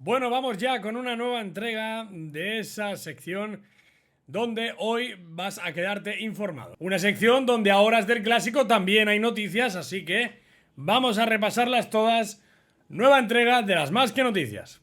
Bueno, vamos ya con una nueva entrega de esa sección donde hoy vas a quedarte informado. Una sección donde a horas del clásico también hay noticias, así que vamos a repasarlas todas. Nueva entrega de las Más que Noticias.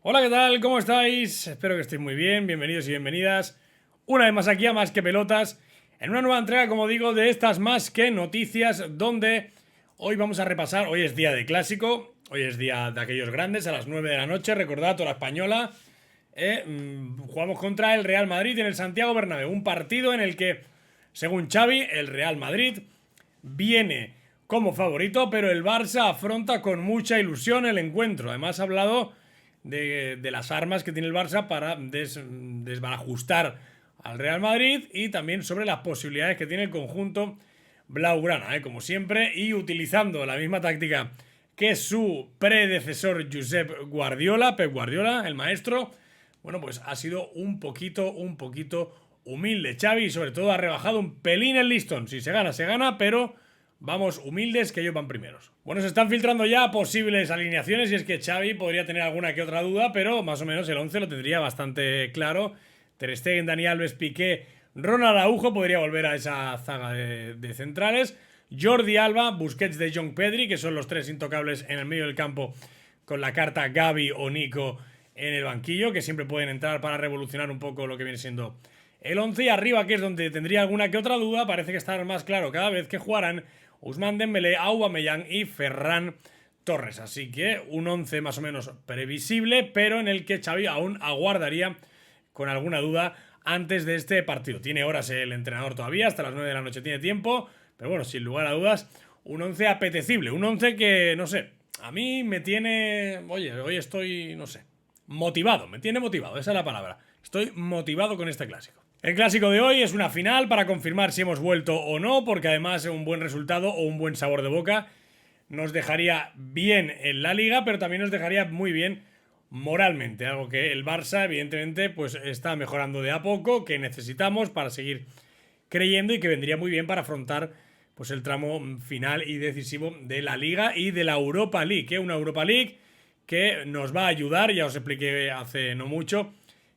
Hola, ¿qué tal? ¿Cómo estáis? Espero que estéis muy bien. Bienvenidos y bienvenidas una vez más aquí a Más que Pelotas, en una nueva entrega, como digo, de estas Más que Noticias, donde hoy vamos a repasar. Hoy es día de clásico, hoy es día de aquellos grandes, a las 9 de la noche, recordad, hora española. Jugamos contra el Real Madrid en el Santiago Bernabéu, un partido en el que, según Xavi, el Real Madrid viene como favorito, pero el Barça afronta con mucha ilusión el encuentro. Además ha hablado de las armas que tiene el Barça para desbarajustar al Real Madrid y también sobre las posibilidades que tiene el conjunto blaugrana, como siempre, y utilizando la misma táctica que su predecesor Josep Guardiola, Pep Guardiola, el maestro. Bueno, pues ha sido un poquito humilde Xavi y sobre todo ha rebajado un pelín el listón. Si se gana, pero vamos humildes, que ellos van primeros. Bueno, se están filtrando ya posibles alineaciones y es que Xavi podría tener alguna que otra duda, pero más o menos el 11 lo tendría bastante claro. Ter Stegen, Dani Alves, Piqué, Ronald Araujo podría volver a esa zaga de centrales. Jordi Alba, Busquets, De Jong, Pedri, que son los tres intocables en el medio del campo con la carta Gavi o Nico en el banquillo, que siempre pueden entrar para revolucionar un poco lo que viene siendo el 11. Y arriba, que es donde tendría alguna que otra duda, parece que estará más claro cada vez que jugarán Ousmane Dembélé, Aubameyang y Ferran Torres. Así que un 11 más o menos previsible, pero en el que Xavi aún aguardaría con alguna duda antes de este partido. Tiene horas el entrenador todavía, hasta las 9 de la noche tiene tiempo, pero bueno, sin lugar a dudas, un 11 apetecible, un 11 que, no sé, a mí me tiene... Oye, hoy estoy, no sé, motivado, me tiene motivado, esa es la palabra. Estoy motivado con este clásico. El clásico de hoy es una final para confirmar si hemos vuelto o no, porque además un buen resultado o un buen sabor de boca nos dejaría bien en la liga, pero también nos dejaría muy bien moralmente, algo que el Barça evidentemente pues está mejorando de a poco, que necesitamos para seguir creyendo y que vendría muy bien para afrontar pues el tramo final y decisivo de la Liga y de la Europa League, una Europa League que nos va a ayudar, ya os expliqué hace no mucho,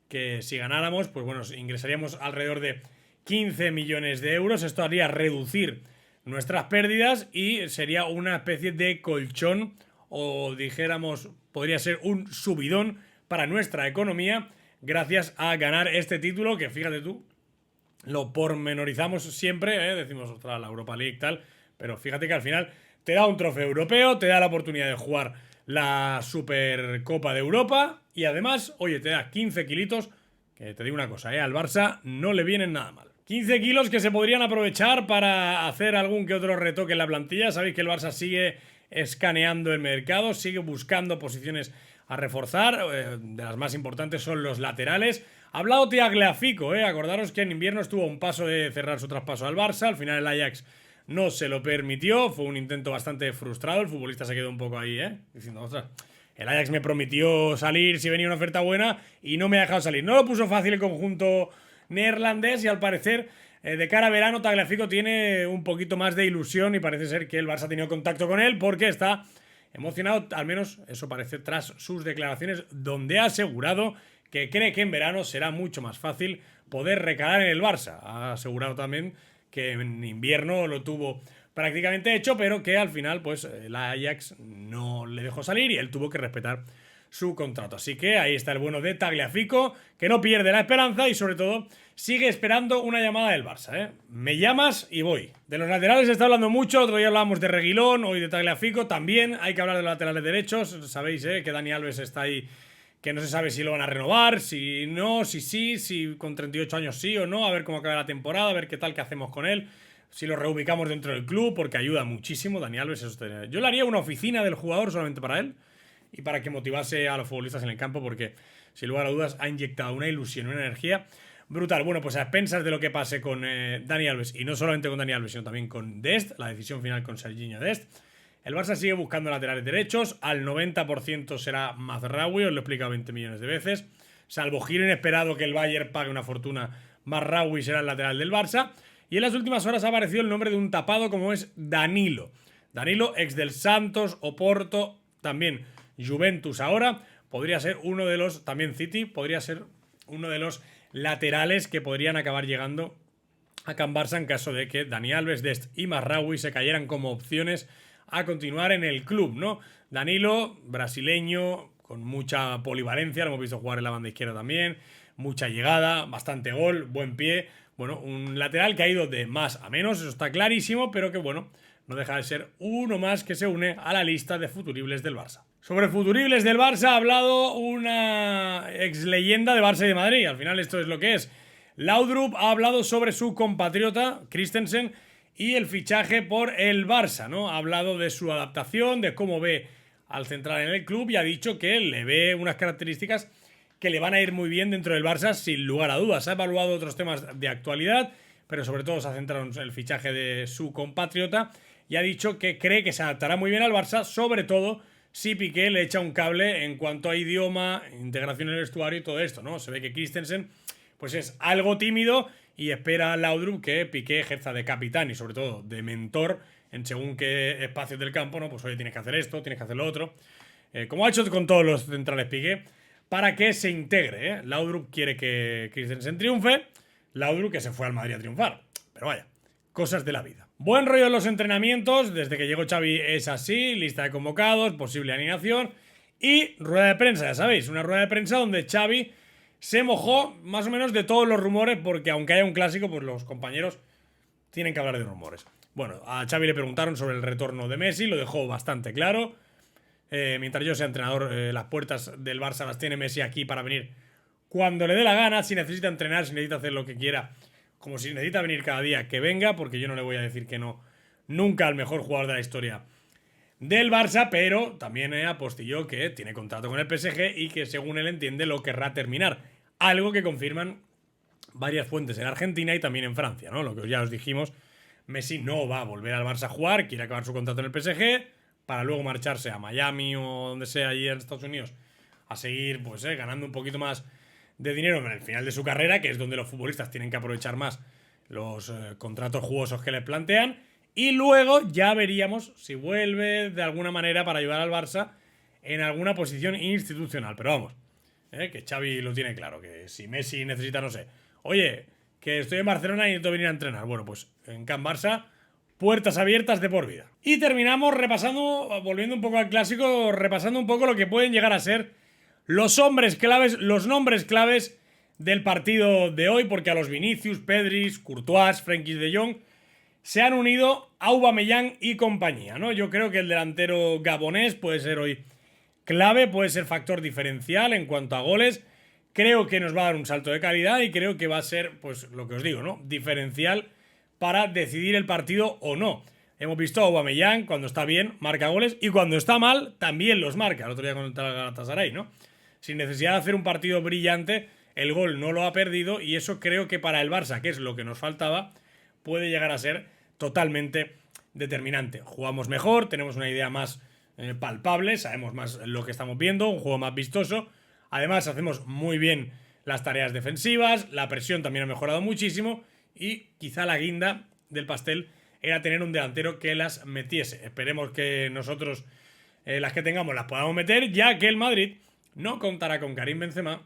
que si ganáramos, pues bueno, ingresaríamos alrededor de 15 millones de euros. Esto haría reducir nuestras pérdidas y sería una especie de colchón o dijéramos, podría ser un subidón para nuestra economía gracias a ganar este título que fíjate tú, lo pormenorizamos siempre, decimos, ostras, la Europa League tal, pero fíjate que al final te da un trofeo europeo, te da la oportunidad de jugar la Supercopa de Europa y además, oye, te da 15 kilitos, que te digo una cosa, al Barça no le vienen nada mal. 15 kilos que se podrían aprovechar para hacer algún que otro retoque en la plantilla. Sabéis que el Barça sigue escaneando el mercado, sigue buscando posiciones a reforzar, de las más importantes son los laterales. Ha hablado Tagliafico, acordaros que en invierno estuvo a un paso de cerrar su traspaso al Barça, al final el Ajax no se lo permitió, fue un intento bastante frustrado, el futbolista se quedó un poco ahí, diciendo, ostras, el Ajax me prometió salir si venía una oferta buena y no me ha dejado salir. No lo puso fácil el conjunto neerlandés y al parecer de cara a verano Tagliafico tiene un poquito más de ilusión y parece ser que el Barça ha tenido contacto con él porque está emocionado, al menos eso parece tras sus declaraciones, donde ha asegurado que cree que en verano será mucho más fácil poder recalar en el Barça. Ha asegurado también que en invierno lo tuvo prácticamente hecho, pero que al final pues el Ajax no le dejó salir y él tuvo que respetar su contrato. Así que ahí está el bueno de Tagliafico, que no pierde la esperanza y sobre todo sigue esperando una llamada del Barça. Me llamas y voy. De los laterales se está hablando mucho, otro día hablábamos de Reguilón, hoy de Tagliafico, también hay que hablar de los laterales derechos. Sabéis que Dani Alves está ahí, que no se sabe si lo van a renovar, si no, si sí, si con 38 años sí o no, a ver cómo acaba la temporada, a ver qué tal, qué hacemos con él, si lo reubicamos dentro del club, porque ayuda muchísimo Dani Alves. Yo le haría una oficina del jugador solamente para él y para que motivase a los futbolistas en el campo, porque sin lugar a dudas ha inyectado una ilusión, una energía brutal. Bueno, pues a expensas de lo que pase con Dani Alves, y no solamente con Dani Alves, sino también con Dest, la decisión final con Serginho Dest, El Barça sigue buscando laterales derechos, al 90% será Mazraoui, os lo he explicado 20 millones de veces. Salvo giro inesperado que el Bayern pague una fortuna, Mazraoui será el lateral del Barça. Y en las últimas horas ha aparecido el nombre de un tapado como es Danilo. Danilo, ex del Santos, Oporto, también Juventus ahora. Podría ser uno de los, también City, podría ser uno de los laterales que podrían acabar llegando a Can Barça en caso de que Dani Alves, Dest y Mazraoui se cayeran como opciones a continuar en el club, ¿no? Danilo, brasileño, con mucha polivalencia, lo hemos visto jugar en la banda izquierda también, mucha llegada, bastante gol, buen pie. Bueno, un lateral que ha ido de más a menos, eso está clarísimo, pero que bueno, no deja de ser uno más que se une a la lista de futuribles del Barça. Sobre futuribles del Barça ha hablado una ex leyenda de Barça y de Madrid, al final esto es lo que es. Laudrup ha hablado sobre su compatriota, Christensen, y el fichaje por el Barça, ¿no? Ha hablado de su adaptación, de cómo ve al central en el club y ha dicho que le ve unas características que le van a ir muy bien dentro del Barça sin lugar a dudas. Ha evaluado otros temas de actualidad, pero sobre todo se ha centrado en el fichaje de su compatriota y ha dicho que cree que se adaptará muy bien al Barça, sobre todo si Piqué le echa un cable en cuanto a idioma, integración en el vestuario y todo esto, ¿no? Se ve que Christensen pues es algo tímido y espera a Laudrup que Piqué ejerza de capitán y sobre todo de mentor en según qué espacios del campo, ¿no? Pues oye, tienes que hacer esto, tienes que hacer lo otro. Como ha hecho con todos los centrales Piqué, para que se integre, ¿eh? Laudrup quiere que Christensen triunfe, Laudrup que se fue al Madrid a triunfar. Pero vaya, cosas de la vida. Buen rollo en los entrenamientos, desde que llegó Xavi es así, lista de convocados, posible alineación y rueda de prensa, ya sabéis, una rueda de prensa donde Xavi se mojó más o menos de todos los rumores, porque aunque haya un clásico, pues los compañeros tienen que hablar de rumores. Bueno, a Xavi le preguntaron sobre el retorno de Messi, lo dejó bastante claro. Mientras yo sea entrenador, las puertas del Barça las tiene Messi aquí para venir cuando le dé la gana, si necesita entrenar, si necesita hacer lo que quiera, como si necesita venir cada día, que venga, porque yo no le voy a decir que no nunca al mejor jugador de la historia del Barça, pero también apostilló que tiene contrato con el PSG y que según él entiende lo querrá terminar. Algo que confirman varias fuentes en Argentina y también en Francia, ¿no? Lo que ya os dijimos, Messi no va a volver al Barça a jugar, quiere acabar su contrato en el PSG para luego marcharse a Miami o donde sea allí en Estados Unidos a seguir pues ganando un poquito más de dinero en el final de su carrera, que es donde los futbolistas tienen que aprovechar más los contratos jugosos que les plantean. Y luego ya veríamos si vuelve de alguna manera para ayudar al Barça en alguna posición institucional. Pero vamos, que Xavi lo tiene claro, que si Messi necesita, no sé, oye, que estoy en Barcelona y necesito venir a entrenar. Bueno, pues en Can Barça, puertas abiertas de por vida. Y terminamos repasando, volviendo un poco al clásico, repasando un poco lo que pueden llegar a ser los hombres claves, los nombres claves del partido de hoy, porque a los Vinicius, Pedri, Courtois, Frenkie de Jong se han unido Aubameyang y compañía, ¿no? Yo creo que el delantero gabonés puede ser hoy clave, puede ser factor diferencial en cuanto a goles. Creo que nos va a dar un salto de calidad y creo que va a ser, pues lo que os digo, ¿no? Diferencial para decidir el partido o no. Hemos visto a Aubameyang, cuando está bien, marca goles, y cuando está mal, también los marca. El otro día contra el Galatasaray, ¿no? Sin necesidad de hacer un partido brillante, el gol no lo ha perdido, y eso creo que para el Barça, que es lo que nos faltaba, puede llegar a ser totalmente determinante. Jugamos mejor, tenemos una idea más palpable, sabemos más lo que estamos viendo, un juego más vistoso. Además, hacemos muy bien las tareas defensivas, la presión también ha mejorado muchísimo, y quizá la guinda del pastel era tener un delantero que las metiese. Esperemos que nosotros las que tengamos las podamos meter, ya que el Madrid no contará con Karim Benzema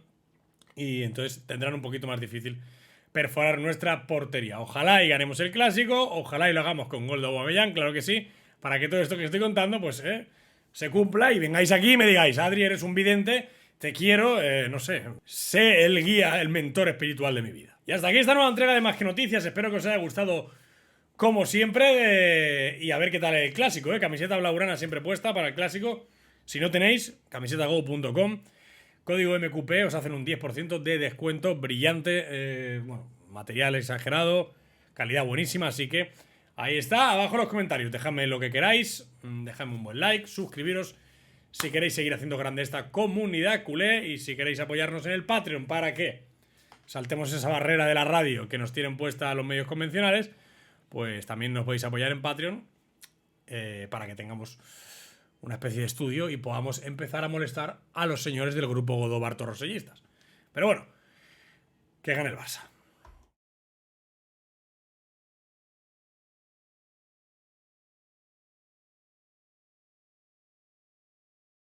y entonces tendrán un poquito más difícil perforar nuestra portería. Ojalá y ganemos el clásico, ojalá y lo hagamos con gol de Aubameyang, claro que sí, para que todo esto que estoy contando pues se cumpla y vengáis aquí y me digáis: Adri, eres un vidente, te quiero, no sé, sé el guía, el mentor espiritual de mi vida. Y hasta aquí esta nueva entrega de Más que Noticias, espero que os haya gustado como siempre, y a ver qué tal el clásico, camiseta blaugrana siempre puesta para el clásico. Si no tenéis, camisetago.com, código MQP, os hacen un 10% de descuento brillante, bueno, material exagerado, calidad buenísima, así que ahí está, abajo en los comentarios, dejadme lo que queráis, dejadme un buen like, suscribiros si queréis seguir haciendo grande esta comunidad culé y si queréis apoyarnos en el Patreon para que saltemos esa barrera de la radio que nos tienen puesta los medios convencionales, pues también nos podéis apoyar en Patreon para que tengamos una especie de estudio y podamos empezar a molestar a los señores del grupo Godó Barto Rosellistas. Pero bueno, que gane el Barça.